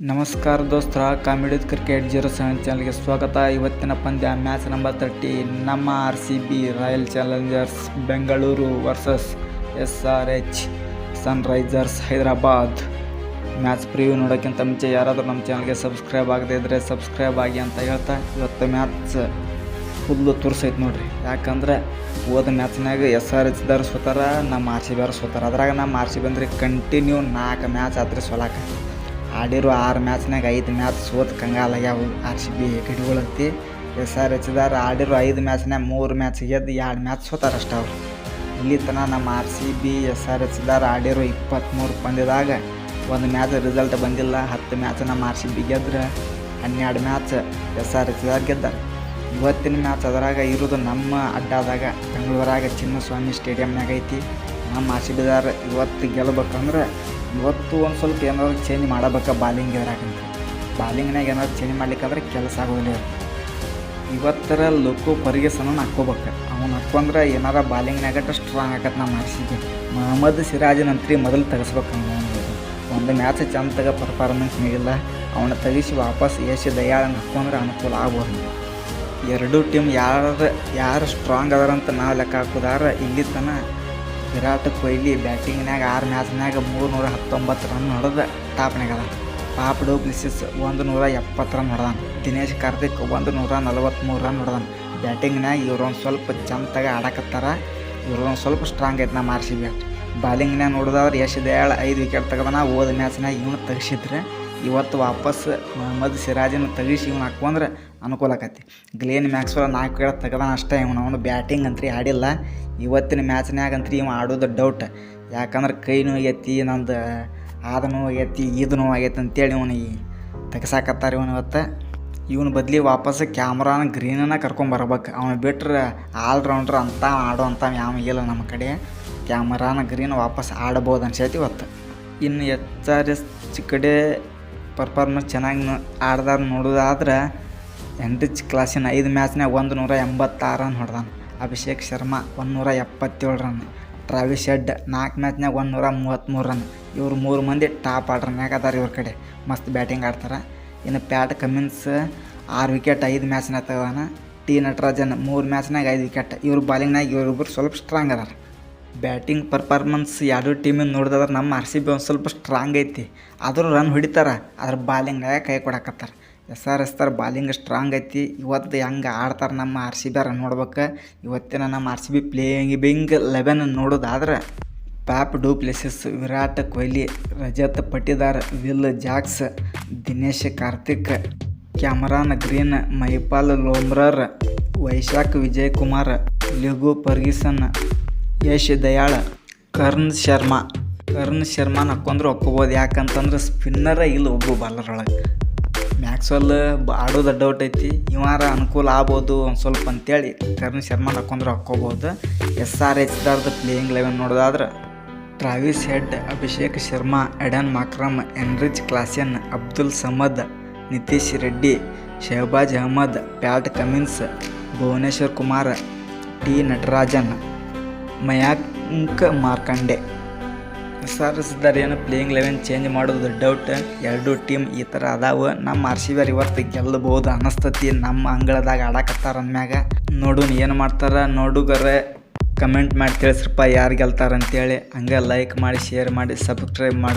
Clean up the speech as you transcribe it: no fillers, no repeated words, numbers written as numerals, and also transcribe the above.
ನಮಸ್ಕಾರ ದೋಸ್ತರ, comedy cricket 07 ಚಾನಲ್ಗೆ ಸ್ವಾಗತ. ಇವತ್ತಿನ ಪಂದ್ಯ ಮ್ಯಾಚ್ ನಂಬರ್ 30 ನಮ್ಮ RCB royal challengers Bengaluru versus SRH sunrisers Hyderabad. Match preview ನೋಡೋಕ್ಕಿಂತ ಮುಂಚೆ ಯಾರಾದರೂ ನಮ್ಮ ಚಾನಲ್ಗೆ ಸಬ್ಸ್ಕ್ರೈಬ್ ಆಗದೇ ಇದ್ದರೆ ಸಬ್ಸ್ಕ್ರೈಬ್ ಆಗಿ ಅಂತ ಹೇಳ್ತಾ, ಇವತ್ತು ಮ್ಯಾಚ್ ಫುಲ್ಲು ತುರ್ಸೈತೆ ನೋಡ್ರಿ. ಯಾಕಂದ್ರೆ ಹೋದ ಮ್ಯಾಚ್ನಾಗ SRH ಸೋತಾರ, ನಮ್ಮ RCB ಸೋತಾರ. ಅದ್ರಾಗ ನಮ್ಮ RCB ಅಂದ್ರೆ ಕಂಟಿನ್ಯೂ 4 ಮ್ಯಾಚ್ ಆತ್ರಿ ಸೋಲಾಕ. ಆಡಿರೋ 6 ಮ್ಯಾಚ್ನಾಗ 5 ಮ್ಯಾಚ್ ಸೋತ್ ಕಂಗಾಲಾಗ್ಯಾವ RCB ಕಡಿಗಳಂತಿ. SRH ಆಡಿರೋ 5 ಮ್ಯಾಚ್ನಾಗ 3 ಮ್ಯಾಚ್ ಗೆದ್ದು 2 ಮ್ಯಾಚ್ ಸೋತಾರ ಅಷ್ಟ. ಅವ್ರು ಇಲ್ಲಿ ತನಕ ನಮ್ಮ RCB SRH ಆಡಿರೋ 23 ಪಂದ್ಯದಾಗ 1 ಮ್ಯಾಚ್ ರಿಸಲ್ಟ್ ಬಂದಿಲ್ಲ. 10 ಮ್ಯಾಚ್ ನಮ್ಮ RCB ಗೆದ್ರೆ 12 ಮ್ಯಾಚ್ SRH ಗೆದ್ದಾರೆ. ಇವತ್ತಿನ ಮ್ಯಾಚ್ ಅದರಾಗ ಇರೋದು ನಮ್ಮ ಅಡ್ಡಾದಾಗ ಬೆಂಗಳೂರಾಗ ಚಿನ್ನಸ್ವಾಮಿ ಸ್ಟೇಡಿಯಮ್ನಾಗ ಐತಿ. ನಮ್ಮ RCB ಇವತ್ತು ಗೆಲ್ಬೇಕಂದ್ರೆ ಇವತ್ತು ಒಂದು ಸ್ವಲ್ಪ ಏನಾದ್ರು ಚೇಂಜ್ ಮಾಡಬೇಕು. ಬಾಲಿಂಗ್ ಇದ್ರಾಗಂತ ಬಾಲಿಂಗ್ನಾಗ ಏನಾದ್ರು ಚೇಂಜ್ ಮಾಡ್ಲಿಕ್ಕಂದ್ರೆ ಕೆಲಸ ಆಗೋದಿಲ್ಲ. ಇವತ್ತರ ಲೋಕೋ ಫರ್ಗ್ಯೂಸನ್ ಹಾಕ್ಕೋಬೇಕು. ಅವ್ನು ಹಾಕ್ಕೊಂಡ್ರೆ ಏನಾರ ಬಾಲಿಂಗ್ನಾಗ ಸ್ಟ್ರಾಂಗ್ ಆಗತ್ತೆ ನಮ್ಮ RCB. ಮೊಹಮ್ಮದ್ ಸಿರಾಜ್ನಂತ್ರಿ ಮೊದಲು ತೆಗೆಸ್ಬೇಕು. ಒಂದು ಮ್ಯಾಚ್ ಚಂದ ಪರ್ಫಾರ್ಮೆನ್ಸ್ ನೀಡಿಲ್ಲ, ಅವನ್ನ ತೆಗಿಸಿ ವಾಪಸ್ ಯಶ್ ದಯಾಳನ್ನು ಹಾಕ್ಕೊಂಡ್ರೆ ಅನುಕೂಲ ಆಗ್ಬೋದು. ಎರಡೂ ಟೀಮ್ ಯಾರು ಸ್ಟ್ರಾಂಗ್ ಅದಾರಂತ ನಾವು ಲೆಕ್ಕ ಹಾಕೋದಾರ. ಇಲ್ಲಿ ತನಕ ವಿರಾಟ್ ಕೊಹ್ಲಿ ಬ್ಯಾಟಿಂಗ್ನಾಗ 6 ಮ್ಯಾಚ್ನಾಗ 319 ರನ್ ಹೊಡೆದ ಟಾಪ್ನಾಗ ಅದ. ಪಾಪ್ ಡು ಪ್ಲೆಸಿಸ್ 170 ರನ್ ಹೊಡೆದಾನ. ದಿನೇಶ್ ಕಾರ್ತಿಕ್ 143 ರನ್ ಹೊಡೆದಾನ. ಬ್ಯಾಟಿಂಗ್ನಾಗ ಇವ್ರೊಂದು ಸ್ವಲ್ಪ ಚಂದಾಗಿ ಆಡಕತ್ತಾರ. ಇವ್ರೊಂದು ಸ್ವಲ್ಪ ಸ್ಟ್ರಾಂಗ್ ಐತೆ ನಮ್ಮ RCB. ಬಾಲಿಂಗ್ನಾಗ ನೋಡಿದವ್ರು ಯಶ್ ದಯಾಳ್ 5 ವಿಕೆಟ್ ತೆಗೆದಾನ. ಹೋದ ಮ್ಯಾಚ್ನಾಗ ಇವನು ತೆಗಿಸಿದ್ರೆ ಇವತ್ತು ವಾಪಸ್ ಮೊಹಮ್ಮದ್ ಸಿರಾಜನ್ನು ತೆಗಿಸಿ ಇವನು ಹಾಕ್ಕೊಂಡ್ರೆ ಅನುಕೂಲ ಆಕತಿ. ಗ್ಲೇನ್ ಮ್ಯಾಕ್ಸ್ವೆಲ್ 4 ವಿಕೆಟ್ ತೆಗೆದಾನ ಅಷ್ಟೇ. ಅವನು ಬ್ಯಾಟಿಂಗ್ ಅಂತೂ ಆಡಿಲ್ಲ. ಇವತ್ತಿನ ಮ್ಯಾಚ್ನಾಗ ಅಂತೂ ಇವ ಆಡೋದು ಡೌಟ್. ಯಾಕಂದ್ರೆ ಕೈ ನೋವಾಗೈತಿ, ನಂದು ಆದ ನೋವಾಗೈತಿ, ಇದು ನೋವಾಗೈತಿ ಅಂತೇಳಿ ಇವನಿಗೆ ತೆಗ್ಸಾಕತ್ತಾರೆ. ಇವನು ಬದಲಿ ವಾಪಸ್ ಕ್ಯಾಮ್ರಾನ ಗ್ರೀನನ್ನ ಕರ್ಕೊಂಬರ್ಬೇಕು. ಅವನು ಬಿಟ್ರೆ ಆಲ್ರೌಂಡ್ರ್ ಅಂತ ಆಡೋ ಅಂತ ಯಾವ ಇಲ್ಲ ನಮ್ಮ ಕಡೆ. ಕ್ಯಾಮ್ರಾನ ಗ್ರೀನ್ ವಾಪಸ್ ಆಡ್ಬೋದು ಅನ್ಸೈತಿ ಇವತ್ತು. ಇನ್ನು SRH ಕಡೆ ಪರ್ಫಾರ್ಮೆನ್ಸ್ ಚೆನ್ನಾಗಿ ಆಡ್ದಾರ ನೋಡೋದಾದ್ರೆ ಎಂರಿಚ್ ಕ್ಲಾಸಿನ 5 ಮ್ಯಾಚ್ನಾಗ 186 ರನ್ ಹೊಡೆದಾನ. Abhishek Sharma 177 run. Travis Head 4 ಮ್ಯಾಚ್ನಾಗ 133 ರನ್. ಇವರು 3 ಮಂದಿ ಟಾಪ್ ಆರ್ಡ್ರ್ನಾಗ ಅದಾರ. ಇವ್ರ ಕಡೆ ಮಸ್ತ್ ಬ್ಯಾಟಿಂಗ್ ಆಡ್ತಾರೆ. ಇನ್ನು ಪ್ಯಾಟ್ ಕಮಿನ್ಸ್ 6 ವಿಕೆಟ್ 5 ಮ್ಯಾಚ್ನಾಗ ತೆಗೆದಾನ. ಟಿ ನಟರಾಜನ್ 3 ಮ್ಯಾಚ್ನಾಗ 5 ವಿಕೆಟ್. ಇವ್ರ ಬಾಲಿಂಗ್ನಾಗ ಇವರಿಬ್ಬರು ಸ್ವಲ್ಪ ಸ್ಟ್ರಾಂಗ್ ಅದಾರ. ಬ್ಯಾಟಿಂಗ್ ಪರ್ಫಾರ್ಮೆನ್ಸ್ ಎರಡು ಟೀಮಿನ ನೋಡಿದ್ರೆ ನಮ್ಮ RCB ಒಂದು ಸ್ವಲ್ಪ ಸ್ಟ್ರಾಂಗ್ ಐತಿ. ಆದರೂ ರನ್ ಹೊಡಿತಾರೆ, ಅದ್ರ ಬಾಲಿಂಗ್ನಾಗ ಕೈ ಕೊಡಕತ್ತಾರೆ. SRH ಬಾಲಿಂಗ್ ಸ್ಟ್ರಾಂಗ್ ಐತಿ. ಇವತ್ತು ಹೆಂಗೆ ಆಡ್ತಾರೆ ನಮ್ಮ RCB ನೋಡ್ಬೇಕು. ಇವತ್ತಿನ ನಮ್ಮ RCB ಪ್ಲೇಯಿಂಗ್ 11 ನೋಡೋದಾದ್ರೆ Faf du Plessis, Virat Kohli, Rajat Patidar, Will Jacks, Dinesh Karthik, Cameron Green, Mahipal Lomror, Vyshak Vijay Kumar, Lockie Ferguson, Yash Dayal, Karn ಶರ್ಮಾನ ಹಾಕ್ಕೊಂಡ್ರೆ ಒಕ್ಕೋಬೋದು. ಯಾಕಂತಂದ್ರೆ ಸ್ಪಿನ್ನರ ಇಲ್ಲ ಒಬ್ಬ ಬಾಲರ್ ಒಳಗೆ. ಮ್ಯಾಕ್ಸ್ವೆಲ್ ಆಡೋದು ಡೌಟ್ ಐತಿ, ಇವಾರ ಅನುಕೂಲ ಆಗ್ಬೋದು ಒಂದು ಸ್ವಲ್ಪ ಅಂತೇಳಿ ಕರ್ನ್ ಶರ್ಮಾನ ಹಾಕ್ಕೊಂಡ್ರೆ ಹಾಕ್ಕೋಬೋದು. SRH ಪ್ಲೇಯಿಂಗ್ 11 ನೋಡೋದಾದ್ರೆ Travis Head, Abhishek Sharma, Aiden Markram, Heinrich Klaasen, Abdul Samad, Nitish Reddy, Shahbaz Ahmed, Pat Cummins, Bhuvneshwar Kumar, T Natarajan, Mayank Markande. SRH ಏನು ಪ್ಲೇಯಿಂಗ್ 11 ಚೇಂಜ್ ಮಾಡೋದು ಡೌಟ್. ಎರಡೂ ಟೀಮ್ ಈ ಥರ ಅದಾವೆ. ನಮ್ಮ RCB ಇವತ್ತು ಗೆಲ್ಲಬಹುದು ಅನ್ನಿಸ್ತತಿ. ನಮ್ಮ ಅಂಗಳದಾಗ ಆಡಕತ್ತಾರ ಅಂದ್ಮ್ಯಾಗ ನೋಡೋಣ ಏನು ಮಾಡ್ತಾರೆ. ನೋಡುಗರೆ ಕಮೆಂಟ್ ಮಾಡಿ ತಿಳಿಸ್ರಪ್ಪ ಯಾರು ಗೆಲ್ತಾರಂತೇಳಿ. ಹಂಗೆ ಲೈಕ್ ಮಾಡಿ, ಶೇರ್ ಮಾಡಿ, ಸಬ್ಸ್ಕ್ರೈಬ್ ಮಾಡಿ.